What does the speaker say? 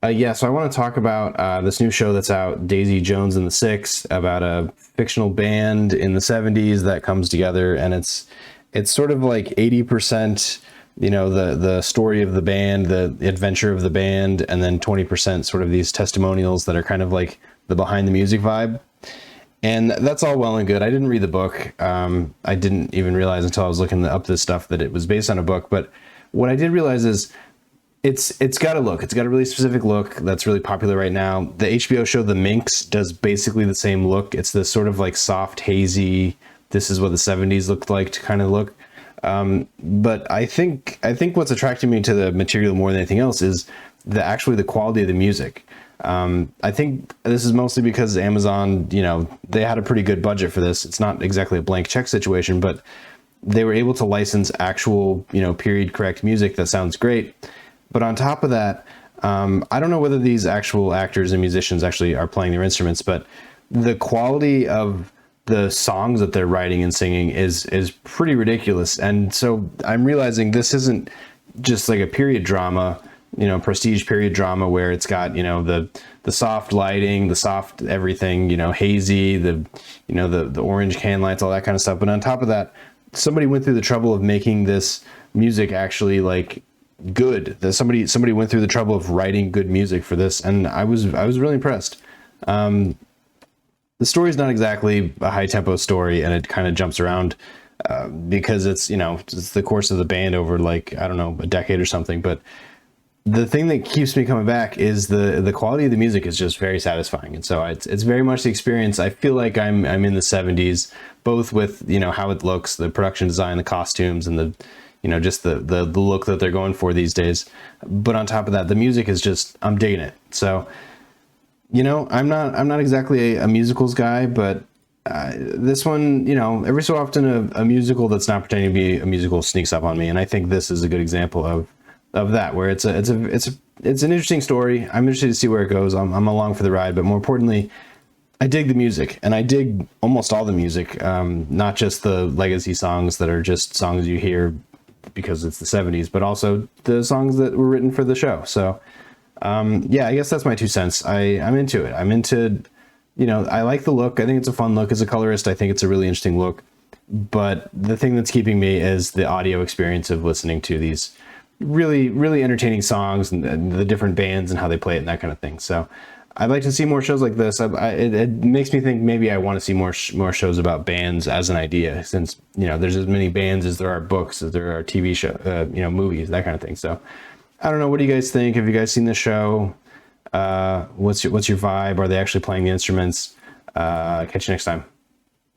Yeah, so I want to talk about this new show that's out, Daisy Jones and the Six, about a fictional band in the '70s that comes together, and it's sort of like 80%, the story of the band, the adventure of the band, and then 20% sort of these testimonials that are kind of like the behind the music vibe. And that's all well and good. I didn't read the book. I didn't even realize until I was looking up this stuff that it was based on a book. But what I did realize is it's got a look. It's got a really specific look that's really popular right now. The HBO show The Minx does basically the same look. It's this sort of like soft, hazy, this is what the '70s looked like to kind of look. But I think what's attracting me to the material more than anything else is the quality of the music. I think this is mostly because Amazon, they had a pretty good budget for this. It's not exactly a blank check situation, but they were able to license actual, period correct music that sounds great. But on top of that, I don't know whether these actual actors and musicians actually are playing their instruments, but the quality of the songs that they're writing and singing is pretty ridiculous. And so I'm realizing this isn't just like a period drama, prestige period drama where it's got, the soft lighting, the soft everything, hazy, the orange can lights, all that kind of stuff. But on top of that, somebody went through the trouble of making this music actually like good. That somebody went through the trouble of writing good music for this, and I was really impressed. The story is not exactly a high tempo story, and it kind of jumps around because it's the course of the band over like, I don't know, a decade or something. But the thing that keeps me coming back is the quality of the music is just very satisfying, and so it's very much the experience. I feel like I'm in the '70s, both with how it looks, the production design, the costumes, and the just the look that they're going for these days. But on top of that, the music is just, I'm digging it. So, I'm not exactly a musicals guy, but this one, every so often a musical that's not pretending to be a musical sneaks up on me, and I think this is a good example of that, where it's an interesting story. I'm interested to see where it goes. I'm along for the ride, but more importantly, I dig the music, and I dig almost all the music, not just the legacy songs that are just songs you hear because it's the '70s, but also the songs that were written for the show. So, yeah, I guess that's my 2 cents. I'm into it. I'm into, I like the look. I think it's a fun look. As a colorist, I think it's a really interesting look. But the thing that's keeping me is the audio experience of listening to these really, really entertaining songs and the different bands and how they play it and that kind of thing. So I'd like to see more shows like this. It makes me think maybe I want to see more shows about bands as an idea, since there's as many bands as there are books, as there are TV show, movies, that kind of thing. So I don't know. What do you guys think? Have you guys seen the show? What's your vibe? Are they actually playing the instruments? Catch you next time.